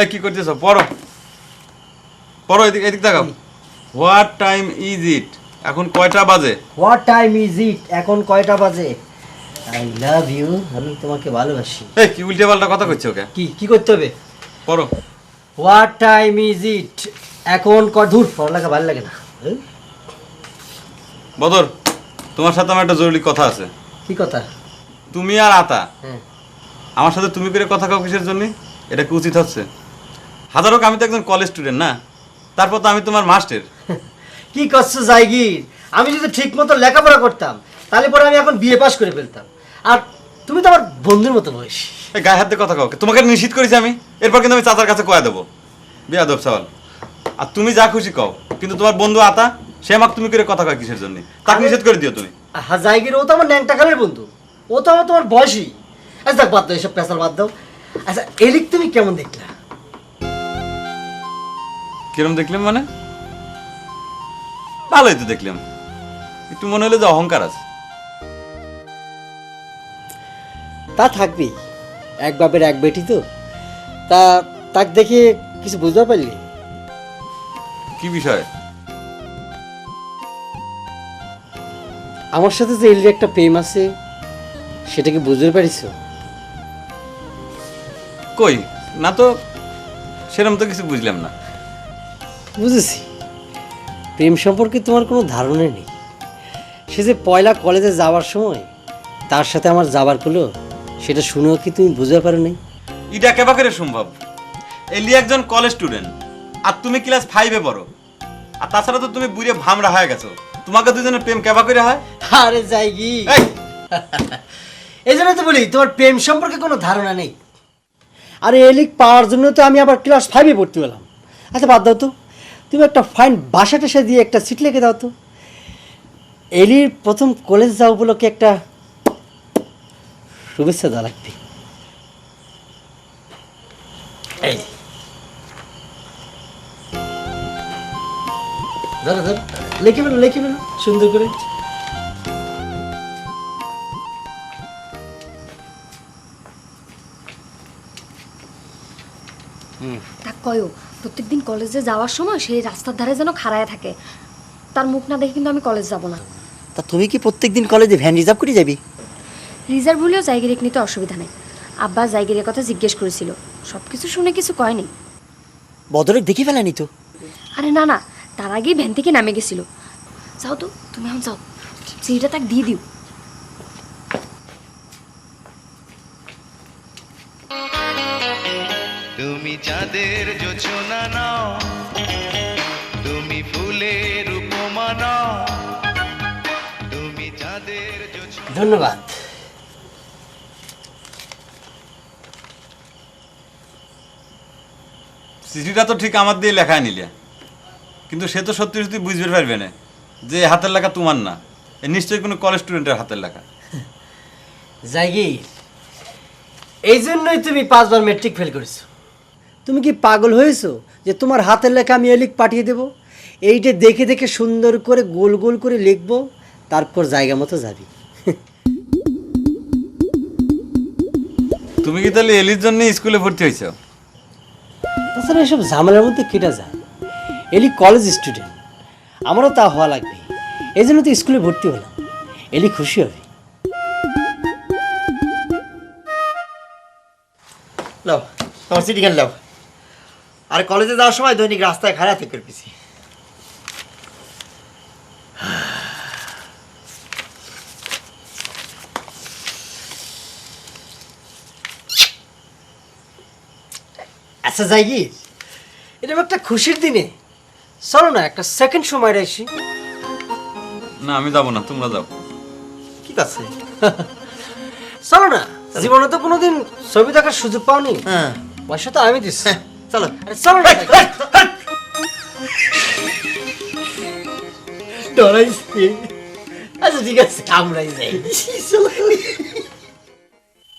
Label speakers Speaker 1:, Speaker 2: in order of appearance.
Speaker 1: এই কি করতেছ? পড়ো পড়ো, এদিক দেখাও। What time is it? এখন কয়টা বাজে?
Speaker 2: What time is it? এখন কয়টা বাজে? আই লাভ ইউ, আমি তোমাকে ভালোবাসি।
Speaker 1: এই কি উল্টে পাল্টা কথা কইছো ওকে?
Speaker 2: কি কি করতে হবে?
Speaker 1: পড়ো।
Speaker 2: What time is it? এখন দূর পড়ালেখা ভালো লাগে না।
Speaker 1: বদর, তোমার সাথে আমার একটা জরুরি কথা আছে।
Speaker 2: কি কথা?
Speaker 1: তুমি আর আতা
Speaker 2: হ্যাঁ।
Speaker 1: আমার সাথে তুমি করে কথা কাও কিসের জন্য? এটা কি উচিত হচ্ছে? হাজার হোক আমি তো একজন কলেজ স্টুডেন্ট না, তারপর তো আমি তোমার মাস্টার।
Speaker 2: কি করছো জায়গির? আমি যদি ঠিক মতো লেখাপড়া করতাম তাহলে পরে আমি এখন বিএ পাস করে ফেলতাম। আর তুমি তো আমার বন্ধুর মতো বয়স।
Speaker 1: এই গায়ে হাত দিয়ে কথা কাও, তোমাকে নিশ্চিত করেছি আমি, এরপর কিন্তু আমি চাচার কাছে কয়া দেবো। বিয়াদব সওয়াল। আর তুমি যা খুশি কও, কিন্তু তোমার বন্ধু আতা সে আমাকে তুমি করে কথা কয় কিসের জন্য? তাকে নিষেধ করে দিও তুমি।
Speaker 2: হ্যাঁ জায়গির, ও তো আমার ন্যাংটা কালের বন্ধু, ও তো আমার তোমার বয়সী। আচ্ছা দেখ, বাদ দাও এসব পেশাল, বাদ দাও। আচ্ছা এলিক তুমি কেমন দেখলা?
Speaker 1: কিরম দেখলাম মানে? ভালোই তো দেখলাম, একটু মনে হলো যে অহংকার আছে।
Speaker 2: তা থাকবেই, এক বাপের এক বেটি তো। তা তাক দেখে কিছু বুঝতে পারলি?
Speaker 1: কি বিষয়?
Speaker 2: আমার সাথে যে এলির একটা প্রেম আছে সেটা কি বুঝতে পারিস?
Speaker 1: কই না তো, সেরকম তো কিছু বুঝলাম না।
Speaker 2: বুঝেছি, প্রেম সম্পর্কে তোমার কোনো ধারণা নেই। সে যে পয়লা কলেজে যাওয়ার সময় তার সাথে আমার যাবার হলো, সেটা শুনেও কি তুমি বুঝতে পারো নাই?
Speaker 1: এটা কেবা করে সম্ভব? এলি একজন কলেজ স্টুডেন্ট, আর তুমি ক্লাস 5-এ পড়ো। আর তাছাড়া তো তুমি বুড়ে ভামরা হয়ে গেছো, তোমাকে দুজনের প্রেম কেবা করে হয়?
Speaker 2: আরে জায়গি,
Speaker 1: এই!
Speaker 2: এই জন্য তো বলি তোমার প্রেম সম্পর্কে কোনো ধারণা নেই। আরে এলিক পাওয়ার জন্য তো আমি আবার ক্লাস 5-এ ভর্তি হলাম। আচ্ছা বাদ দাও তো, তুমি একটা ফাইন বাসা টাসা দিয়ে একটা সিট লিখে দাও তো। এলির প্রথম কলেজ যাওয়া উপলক্ষে একটা শুভেচ্ছা দেওয়া লাগবে। এই ধরো ধরো, লিখে ফেলো সুন্দর করে।
Speaker 3: তা কয়ও প্রত্যেকদিন কলেজে যাওয়ার সময় সেই রাস্তার ধারে যেন খাড়ায় থাকে। তার মুখ না দেখে কিন্তু আমি কলেজ যাব না।
Speaker 2: তা তুমি কি প্রত্যেকদিন কলেজে ভ্যান রিজার্ভ করে যাবি?
Speaker 3: রিজার্ভ হলেও জায়গির নিতে অসুবিধা নেই। আব্বা জায়গিরের কথা জিজ্ঞেস করেছিল, সব কিছু শুনে কিছু কয়নি।
Speaker 2: বদরে দেখি ফেলানি তো?
Speaker 3: আরে না না, তার আগেই ভ্যান থেকে নামে গেছিল। যাও তো, তুমি এখন যাও, চিঠিটা তাকে দিয়ে দিও।
Speaker 4: তুমি চাঁদের জোছনা নাও, তুমি ফুলের উপমা নাও, তুমি চাঁদের জোছনা।
Speaker 2: ধন্যবাদ।
Speaker 1: চিঠিটা তো ঠিক আমার দিয়ে লেখায় নিলে, কিন্তু সে তো সত্যি সত্যি বুঝতে পারবে না যে হাতের লেখা তোমার না, এ নিশ্চয়ই কোনো কলেজ স্টুডেন্টের হাতের লেখা।
Speaker 2: জায়গি, এই জন্যই তুমি 5 বার মেট্রিক ফেল করেছো। তুমি কি পাগল হয়েছো যে তোমার হাতের লেখা আমি এলিক পাঠিয়ে দেব? এইটা দেখে দেখে সুন্দর করে গোল গোল করে লিখবো, তারপর জায়গা মতো যাবি।
Speaker 1: তুমি কি তাহলে এলির জন্য স্কুলে ভর্তি হয়েছো?
Speaker 2: তাছাড়া এসব ঝামেলার মধ্যে কেটে যায়। এলি কলেজ স্টুডেন্ট, আমারও তা হওয়া লাগবে। এই জন্য তো স্কুলে ভর্তি হলাম। এলি খুশি হবে। লাও তোমার সিটি গান লাও। আর কলেজে যাওয়ার সময় দৈনিক রাস্তায় খাড়া থেকে পেয়েছি। আচ্ছা যাই কি, এটা একটা খুশির দিনে চলো না একটা সেকেন্ড সময় আসি।
Speaker 1: না আমি যাবো না, তোমরা যাও।
Speaker 2: ঠিক আছে চলো না, জীবনে তো কোনোদিন ছবি দেখার সুযোগ পাওনি। হ্যাঁ পয়সা তো আমি দিচ্ছি। চলো চলো না। ডরাইছি। আচ্ছা ঠিক আছে, আমরাই যাই। চলো।